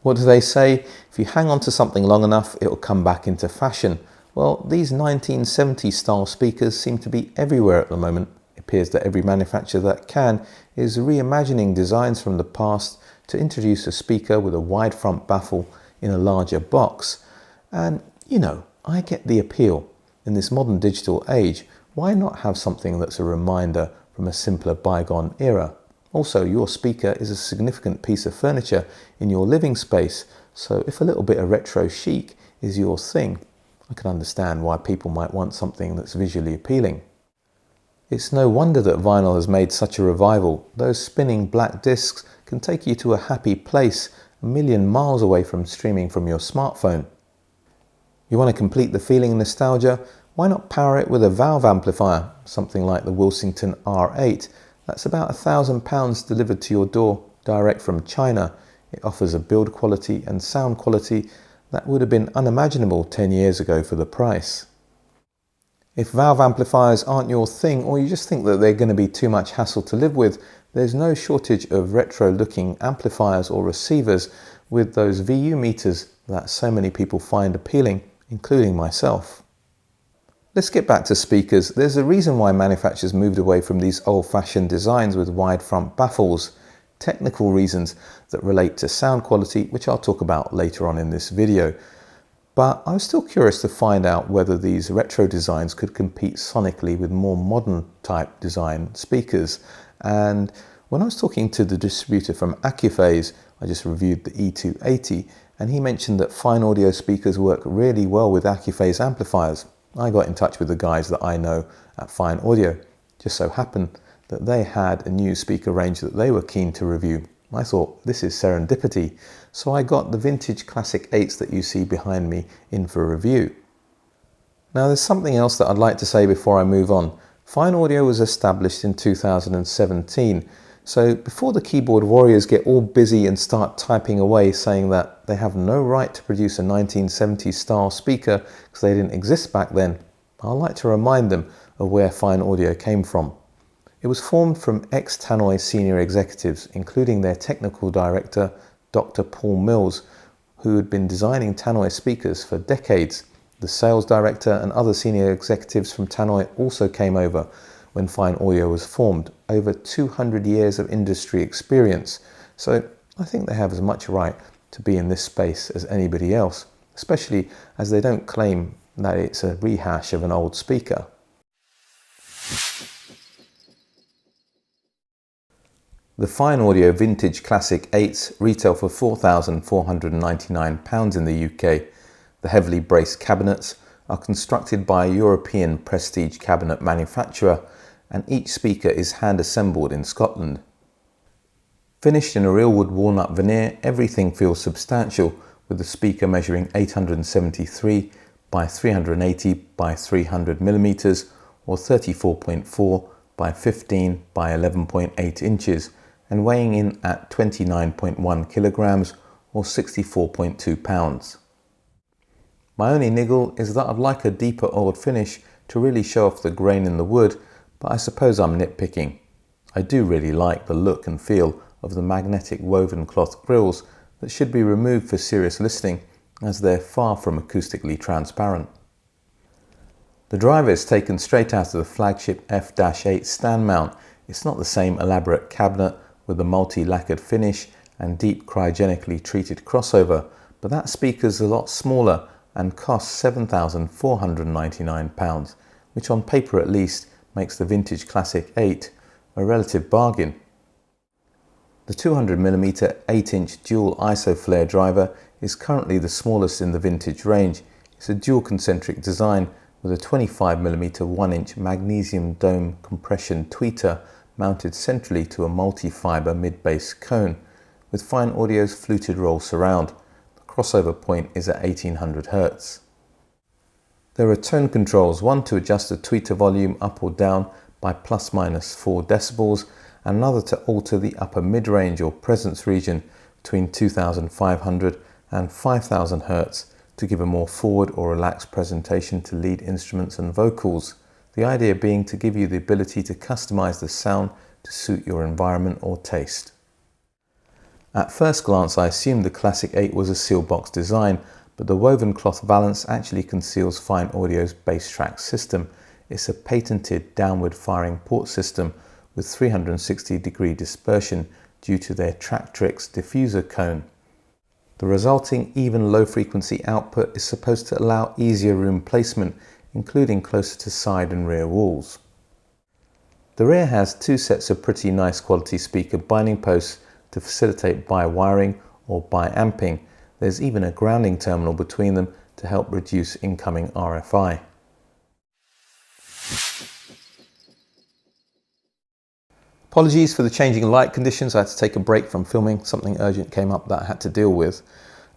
What do they say? If you hang on to something long enough, it'll come back into fashion. Well, these 1970s style speakers seem to be everywhere at the moment. It appears that every manufacturer that can is reimagining designs from the past to introduce a speaker with a wide front baffle in a larger box. And, you know, I get the appeal. In this modern digital age, why not have something that's a reminder from a simpler bygone era? Also, your speaker is a significant piece of furniture in your living space, so if a little bit of retro chic is your thing, I can understand why people might want something that's visually appealing. It's no wonder that vinyl has made such a revival. Those spinning black discs can take you to a happy place a million miles away from streaming from your smartphone. You want to complete the feeling and nostalgia? Why not power it with a valve amplifier, something like the Wilsington R8? That's about £1,000 delivered to your door direct from China. It offers a build quality and sound quality that would have been unimaginable 10 years ago for the price. If valve amplifiers aren't your thing, or you just think that they're going to be too much hassle to live with, there's no shortage of retro-looking amplifiers or receivers with those VU meters that so many people find appealing, including myself. Let's get back to speakers. There's a reason why manufacturers moved away from these old-fashioned designs with wide front baffles. Technical reasons that relate to sound quality, which I'll talk about later on in this video. But I was still curious to find out whether these retro designs could compete sonically with more modern type design speakers. And when I was talking to the distributor from Accuphase, I just reviewed the E-280, and he mentioned that Fyne audio speakers work really well with Accuphase amplifiers. I got in touch with the guys that I know at Fyne Audio. Just so happened that they had a new speaker range that they were keen to review. I thought, this is serendipity. So I got the vintage classic 8s that you see behind me in for review. Now there's something else that I'd like to say before I move on. Fyne Audio was established in 2017. So before the keyboard warriors get all busy and start typing away saying that they have no right to produce a 1970s style speaker because they didn't exist back then, I'd like to remind them of where Fyne Audio came from. It was formed from ex-Tannoy senior executives, including their technical director, Dr. Paul Mills, who had been designing Tannoy speakers for decades. The sales director and other senior executives from Tannoy also came over when Fyne Audio was formed. Over 200 years of industry experience. So I think they have as much right to be in this space as anybody else, especially as they don't claim that it's a rehash of an old speaker. The Fyne Audio Vintage Classic 8s retail for £4,499 in the UK. The heavily braced cabinets are constructed by a European prestige cabinet manufacturer, and each speaker is hand-assembled in Scotland. Finished in a real wood walnut veneer, everything feels substantial, with the speaker measuring 873 by 380 by 300 mm or 34.4 by 15 by 11.8 inches and weighing in at 29.1 kilograms or 64.2 pounds. My only niggle is that I'd like a deeper oiled finish to really show off the grain in the wood, but I suppose I'm nitpicking. I do really like the look and feel of the magnetic woven cloth grills that should be removed for serious listening, as they're far from acoustically transparent. The driver is taken straight out of the flagship F-8 stand mount. It's not the same elaborate cabinet with the multi-lacquered finish and deep cryogenically treated crossover, but that speaker's a lot smaller and costs £7,499, which on paper at least makes the vintage Classic 8 a relative bargain. The 200mm 8-inch dual ISO flare driver is currently the smallest in the vintage range. It's a dual concentric design with a 25mm 1-inch magnesium dome compression tweeter mounted centrally to a multi-fibre mid-bass cone with Fyne Audio's fluted roll surround. The crossover point is at 1800 Hz. There are tone controls, one to adjust the tweeter volume up or down by ±4 decibels, and another to alter the upper mid-range or presence region between 2500 and 5000 Hz to give a more forward or relaxed presentation to lead instruments and vocals. The idea being to give you the ability to customize the sound to suit your environment or taste. At first glance, I assumed the Classic 8 was a seal box design, but the woven cloth valance actually conceals Fyne Audio's bass track system. It's a patented downward firing port system with 360-degree dispersion due to their Tractrix diffuser cone. The resulting even low frequency output is supposed to allow easier room placement, including closer to side and rear walls. The rear has two sets of pretty nice quality speaker binding posts to facilitate bi-wiring or bi-amping. There's even a grounding terminal between them to help reduce incoming RFI. Apologies for the changing light conditions. I had to take a break from filming. Something urgent came up that I had to deal with.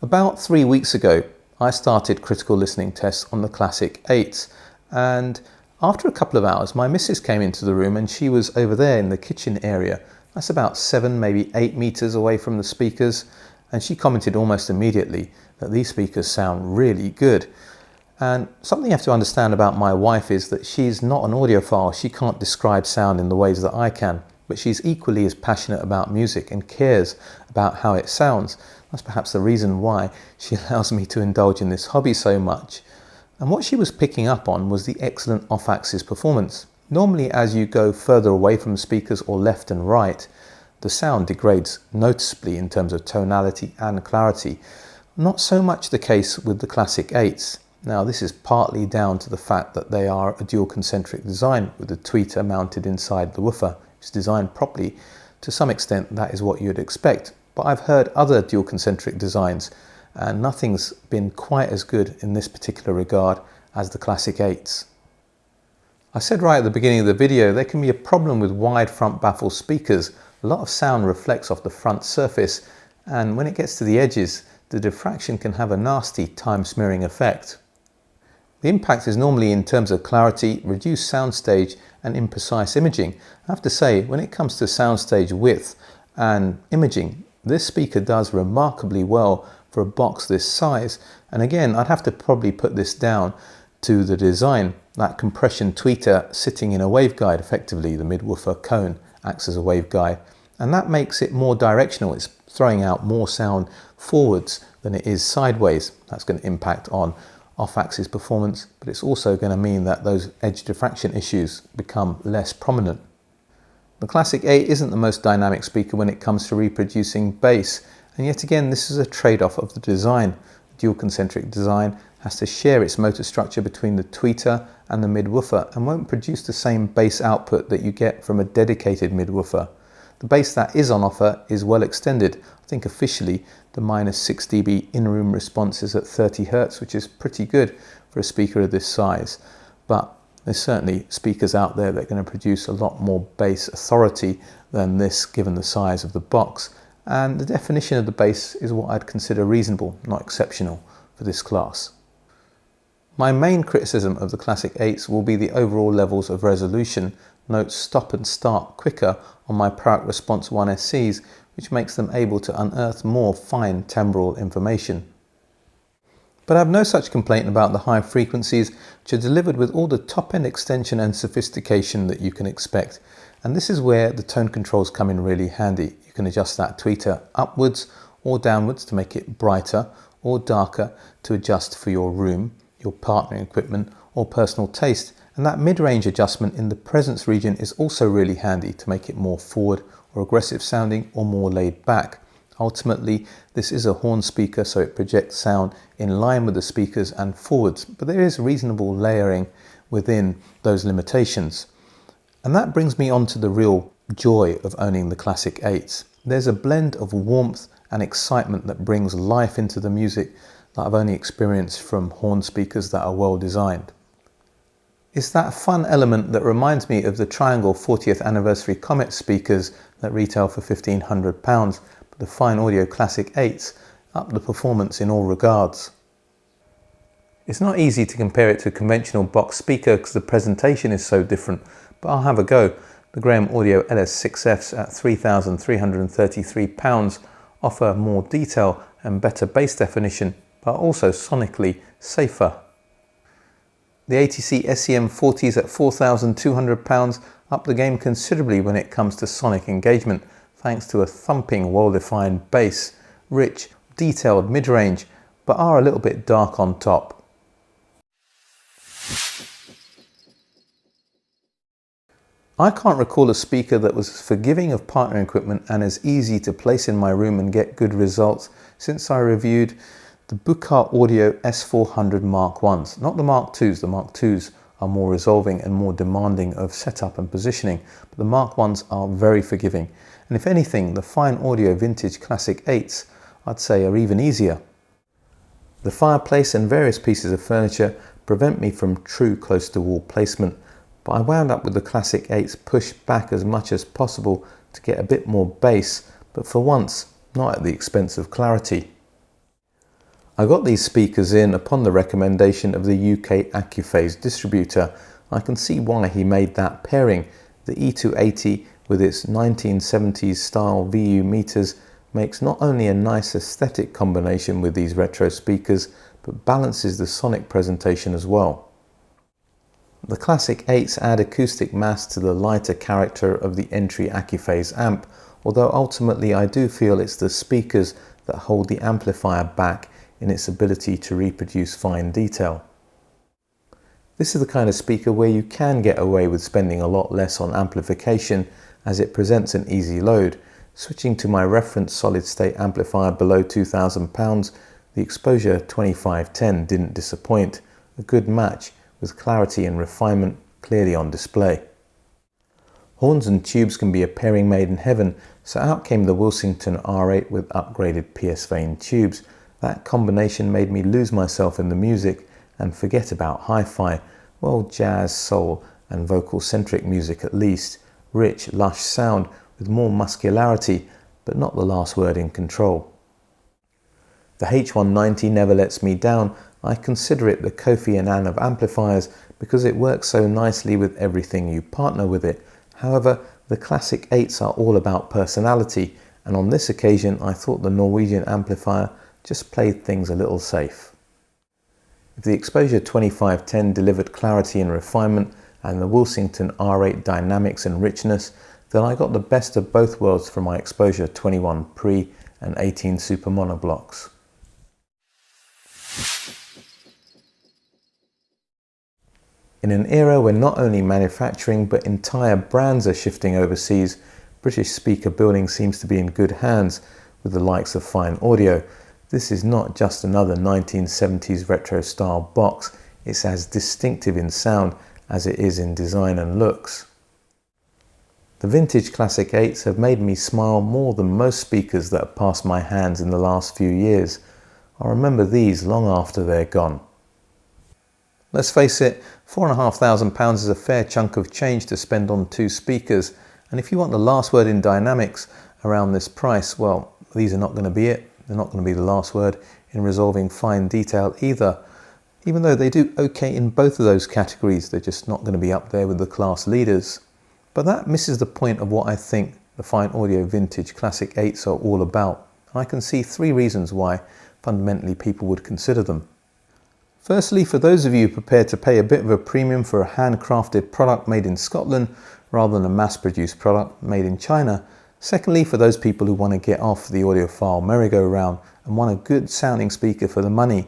About 3 weeks ago, I started critical listening tests on the Classic 8s, and after a couple of hours, my missus came into the room and she was over there in the kitchen area. That's about 7, maybe 8 meters away from the speakers, and she commented almost immediately that these speakers sound really good. And something you have to understand about my wife is that she's not an audiophile. She can't describe sound in the ways that I can, but she's equally as passionate about music and cares about how it sounds. That's perhaps the reason why she allows me to indulge in this hobby so much. And what she was picking up on was the excellent off-axis performance. Normally, as you go further away from speakers or left and right, the sound degrades noticeably in terms of tonality and clarity. Not so much the case with the Classic 8s. Now, this is partly down to the fact that they are a dual concentric design with the tweeter mounted inside the woofer. It's designed properly. To some extent, that is what you'd expect. But I've heard other dual concentric designs, and nothing's been quite as good in this particular regard as the Classic 8s. I said right at the beginning of the video, there can be a problem with wide front baffle speakers. A lot of sound reflects off the front surface, and when it gets to the edges, the diffraction can have a nasty time smearing effect. The impact is normally in terms of clarity, reduced soundstage and imprecise imaging. I have to say, when it comes to soundstage width and imaging, this speaker does remarkably well for a box this size. And again, I'd have to probably put this down to the design. That compression tweeter sitting in a waveguide, effectively the mid-woofer cone acts as a waveguide, and that makes it more directional. It's throwing out more sound forwards than it is sideways. That's going to impact on off-axis performance, but it's also going to mean that those edge diffraction issues become less prominent. The Classic 8 isn't the most dynamic speaker when it comes to reproducing bass, and yet again this is a trade-off of the design. The dual concentric design has to share its motor structure between the tweeter and the mid-woofer and won't produce the same bass output that you get from a dedicated mid-woofer. The bass that is on offer is well extended. I think officially the -6 dB in-room response is at 30 Hz, which is pretty good for a speaker of this size. But there's certainly speakers out there that are going to produce a lot more bass authority than this, given the size of the box. And the definition of the bass is what I'd consider reasonable, not exceptional, for this class. My main criticism of the Classic 8s will be the overall levels of resolution. Notes stop and start quicker on my Parac Response 1 SCs, which makes them able to unearth more fine timbral information. But I have no such complaint about the high frequencies, which are delivered with all the top-end extension and sophistication that you can expect. And this is where the tone controls come in really handy. You can adjust that tweeter upwards or downwards to make it brighter or darker to adjust for your room, your partnering equipment or personal taste. And that mid-range adjustment in the presence region is also really handy to make it more forward or aggressive sounding or more laid back. Ultimately, this is a horn speaker, so it projects sound in line with the speakers and forwards, but there is reasonable layering within those limitations. And that brings me on to the real joy of owning the Classic 8s. There's a blend of warmth and excitement that brings life into the music that I've only experienced from horn speakers that are well designed. It's that fun element that reminds me of the Triangle 40th Anniversary Comet speakers that retail for £1,500, but the Fyne Audio Classic 8s up the performance in all regards. It's not easy to compare it to a conventional box speaker because the presentation is so different, but I'll have a go. The Graham Audio LS6Fs at £3,333 offer more detail and better bass definition, but also sonically safer. The ATC SEM40s at £4,200 up the game considerably when it comes to sonic engagement. thanks to a thumping, well-defined bass, rich, detailed mid-range, but are a little bit dark on top. I can't recall a speaker that was as forgiving of partner equipment and as easy to place in my room and get good results since I reviewed the Buka Audio S400 Mark 1s. Not the Mark 2s, the Mark 2s are more resolving and more demanding of setup and positioning, but the Mark 1s are very forgiving. And if anything, the Fyne Audio Vintage Classic 8s, I'd say, are even easier. The fireplace and various pieces of furniture prevent me from true close-to-wall placement, but I wound up with the Classic 8s pushed back as much as possible to get a bit more bass, but for once, not at the expense of clarity. I got these speakers in upon the recommendation of the UK Accuphase distributor. I can see why he made that pairing. The E-280 with its 1970s style VIII meters makes not only a nice aesthetic combination with these retro speakers, but balances the sonic presentation as well. The Classic 8s add acoustic mass to the lighter character of the entry Accuphase amp, although ultimately I do feel it's the speakers that hold the amplifier back in its ability to reproduce fine detail. This is the kind of speaker where you can get away with spending a lot less on amplification as it presents an easy load. Switching to my reference solid state amplifier below £2,000, the Exposure 2510 didn't disappoint, a good match with clarity and refinement clearly on display. Horns and tubes can be a pairing made in heaven, so out came the Wilsington R8 with upgraded Fyne tubes. That combination made me lose myself in the music and forget about hi-fi, well, jazz, soul and vocal-centric music at least. Rich, lush sound with more muscularity, but not the last word in control. The H190 never lets me down. I consider it the Kofi Annan of amplifiers because it works so nicely with everything you partner with it. However, the Classic 8s are all about personality, and on this occasion I thought the Norwegian amplifier just played things a little safe. If the Exposure 2510 delivered clarity and refinement and the Wilsington R8 dynamics and richness, then I got the best of both worlds from my Exposure 21 Pre and 18 Super monoblocks. In an era where not only manufacturing but entire brands are shifting overseas, British speaker building seems to be in good hands with the likes of Fyne Audio. This is not just another 1970s retro style box, it's as distinctive in sound as it is in design and looks. The vintage Classic 8s have made me smile more than most speakers that have passed my hands in the last few years. I remember these long after they're gone. Let's face it, £4,500 is a fair chunk of change to spend on two speakers, and if you want the last word in dynamics around this price, well, these are not going to be it. They're not going to be the last word in resolving fine detail either. Even though they do okay in both of those categories, they're just not going to be up there with the class leaders. But that misses the point of what I think the Fyne Audio Vintage Classic 8s are all about. And I can see three reasons why fundamentally people would consider them. Firstly, for those of you prepared to pay a bit of a premium for a handcrafted product made in Scotland rather than a mass-produced product made in China. Secondly, for those people who want to get off the audiophile merry-go-round and want a good sounding speaker for the money,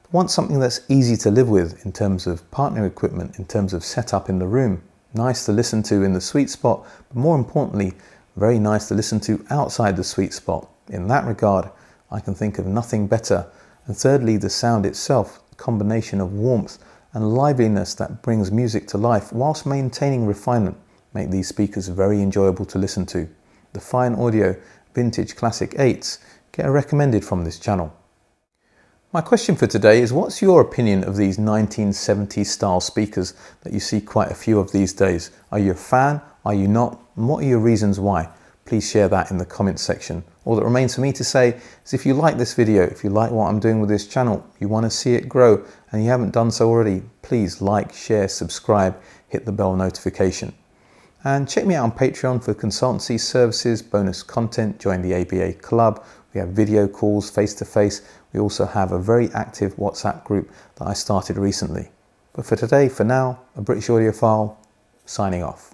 but want something that's easy to live with in terms of partner equipment, in terms of setup in the room. Nice to listen to in the sweet spot, but more importantly, very nice to listen to outside the sweet spot. In that regard, I can think of nothing better. And thirdly, the sound itself, the combination of warmth and liveliness that brings music to life whilst maintaining refinement, make these speakers very enjoyable to listen to. The Fyne Audio Vintage Classic 8s get a recommended from this channel. My question for today is, what's your opinion of these 1970s style speakers that you see quite a few of these days? Are you a fan? Are you not? And what are your reasons why? Please share that in the comments section. All that remains for me to say is, if you like this video, if you like what I'm doing with this channel, you want to see it grow and you haven't done so already, please like, share, subscribe, hit the bell notification. And check me out on Patreon for consultancy services, bonus content, join the ABA club. We have video calls face-to-face. We also have a very active WhatsApp group that I started recently. But for today, for now, a British audiophile signing off.